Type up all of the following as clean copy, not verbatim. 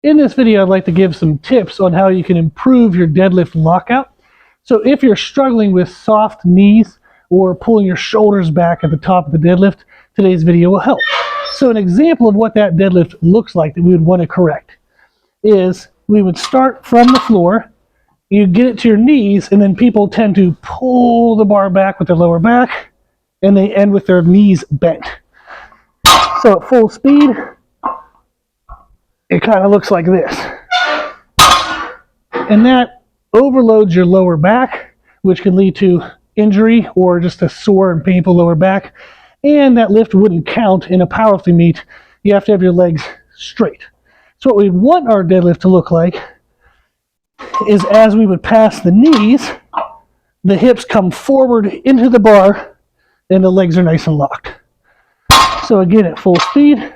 In this video, I'd like to give some tips on how you can improve your deadlift lockout. So if you're struggling with soft knees or pulling your shoulders back at the top of the deadlift, today's video will help. So an example of what that deadlift looks like that we would want to correct is we would start from the floor, you get it to your knees, and then people tend to pull the bar back with their lower back, and they end with their knees bent. So at full speed, it kind of looks like this. And that overloads your lower back, which can lead to injury or just a sore and painful lower back. And that lift wouldn't count in a powerlifting meet. You have to have your legs straight. So what we want our deadlift to look like is as we would pass the knees, the hips come forward into the bar and the legs are nice and locked. So again, at full speed.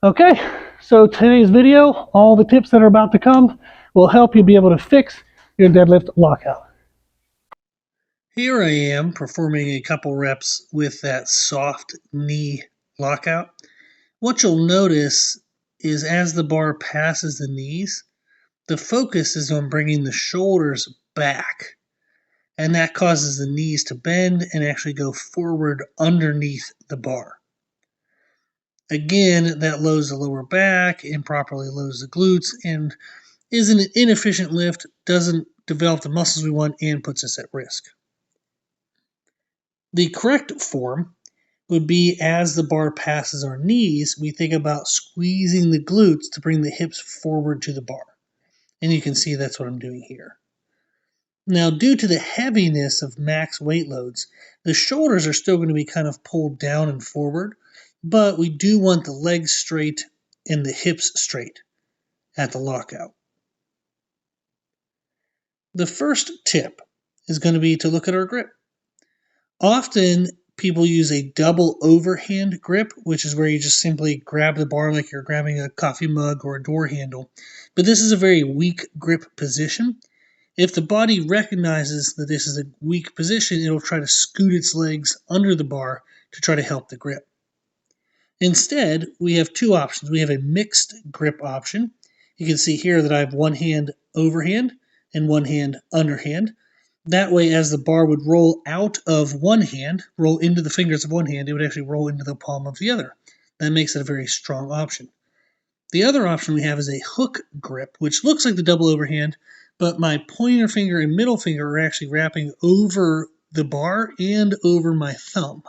Okay, so today's video, all the tips that are about to come, will help you be able to fix your deadlift lockout. Here I am performing a couple reps with that soft knee lockout. What you'll notice is as the bar passes the knees, the focus is on bringing the shoulders back. And that causes the knees to bend and actually go forward underneath the bar. Again, that loads the lower back, improperly loads the glutes, and is an inefficient lift, doesn't develop the muscles we want, and puts us at risk. The correct form would be as the bar passes our knees, we think about squeezing the glutes to bring the hips forward to the bar. And you can see that's what I'm doing here. Now, due to the heaviness of max weight loads, the shoulders are still going to be kind of pulled down and forward, but we do want the legs straight and the hips straight at the lockout. The first tip is going to be to look at our grip. Often people use a double overhand grip, which is where you just simply grab the bar like you're grabbing a coffee mug or a door handle. But this is a very weak grip position. If the body recognizes that this is a weak position, it'll try to scoot its legs under the bar to try to help the grip. Instead, we have two options. We have a mixed grip option. You can see here that I have one hand overhand and one hand underhand. That way, as the bar would roll out of one hand, roll into the fingers of one hand, it would actually roll into the palm of the other. That makes it a very strong option. The other option we have is a hook grip, which looks like the double overhand, but my pointer finger and middle finger are actually wrapping over the bar and over my thumb.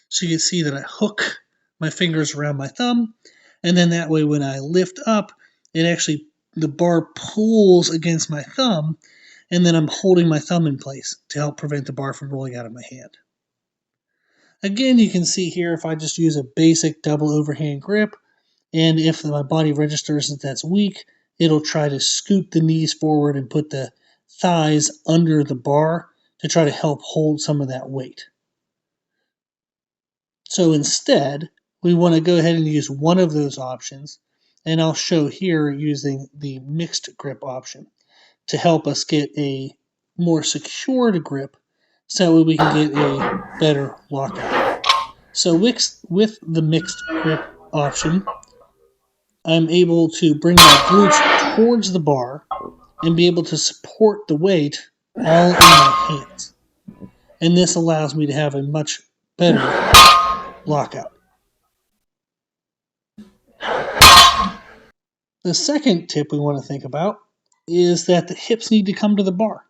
So you can see that I hook my fingers around my thumb, and then that way when I lift up, the bar pulls against my thumb, and then I'm holding my thumb in place to help prevent the bar from rolling out of my hand. Again, you can see here if I just use a basic double overhand grip, and if my body registers that that's weak, it'll try to scoot the knees forward and put the thighs under the bar to try to help hold some of that weight. So instead, we want to go ahead and use one of those options, and I'll show here using the mixed grip option to help us get a more secured grip so we can get a better lockout. So with the mixed grip option, I'm able to bring my glutes towards the bar and be able to support the weight all in my hands. And this allows me to have a much better lockout. The second tip we want to think about is that the hips need to come to the bar.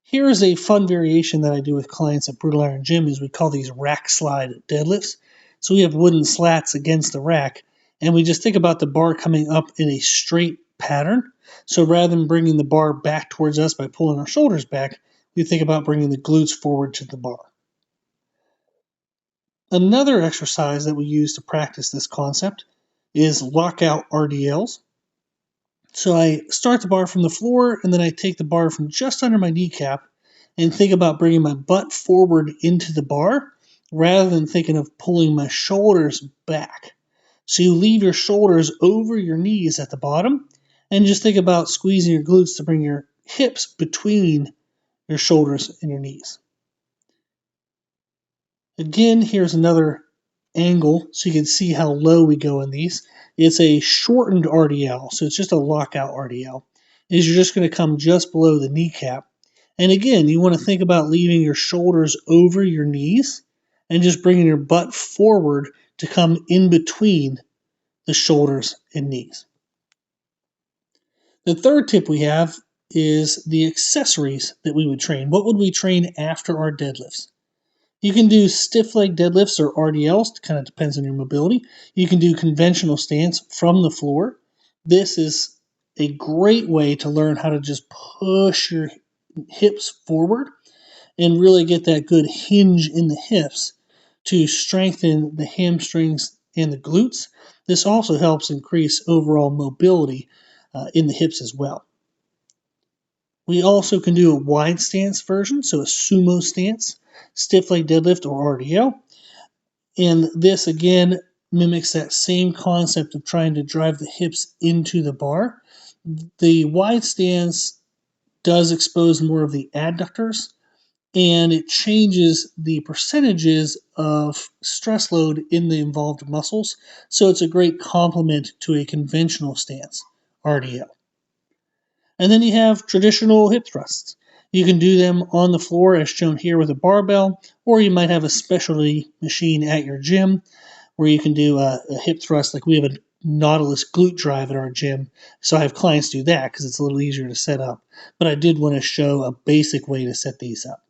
Here is a fun variation that I do with clients at Brutal Iron Gym is we call these rack slide deadlifts. So we have wooden slats against the rack, and we just think about the bar coming up in a straight pattern. So rather than bringing the bar back towards us by pulling our shoulders back, we think about bringing the glutes forward to the bar. Another exercise that we use to practice this concept is lockout RDLs. So I start the bar from the floor, and then I take the bar from just under my kneecap and think about bringing my butt forward into the bar rather than thinking of pulling my shoulders back. So you leave your shoulders over your knees at the bottom and just think about squeezing your glutes to bring your hips between your shoulders and your knees. Again, here's another angle so you can see how low we go in these. It's a shortened RDL, so it's just a lockout RDL. Is you're just going to come just below the kneecap. And again, you want to think about leaving your shoulders over your knees and just bringing your butt forward to come in between the shoulders and knees. The third tip we have is the accessories that we would train. What would we train after our deadlifts? You can do stiff leg deadlifts or RDLs, it kind of depends on your mobility. You can do conventional stance from the floor. This is a great way to learn how to just push your hips forward and really get that good hinge in the hips to strengthen the hamstrings and the glutes. This also helps increase overall mobility in the hips as well. We also can do a wide stance version, so a sumo stance, stiff leg deadlift or RDL. And this again mimics that same concept of trying to drive the hips into the bar. The wide stance does expose more of the adductors, and it changes the percentages of stress load in the involved muscles. So it's a great complement to a conventional stance, RDL. And then you have traditional hip thrusts. You can do them on the floor as shown here with a barbell, or you might have a specialty machine at your gym where you can do a hip thrust. Like we have a Nautilus glute drive at our gym, so I have clients do that because it's a little easier to set up. But I did want to show a basic way to set these up.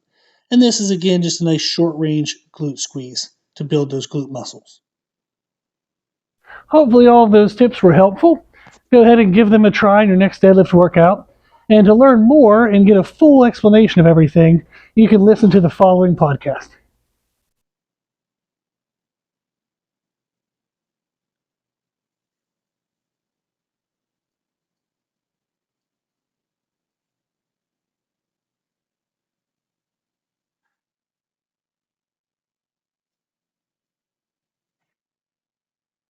And this is again just a nice short range glute squeeze to build those glute muscles. Hopefully all of those tips were helpful. Go ahead and give them a try in your next deadlift workout. And to learn more and get a full explanation of everything, you can listen to the following podcast.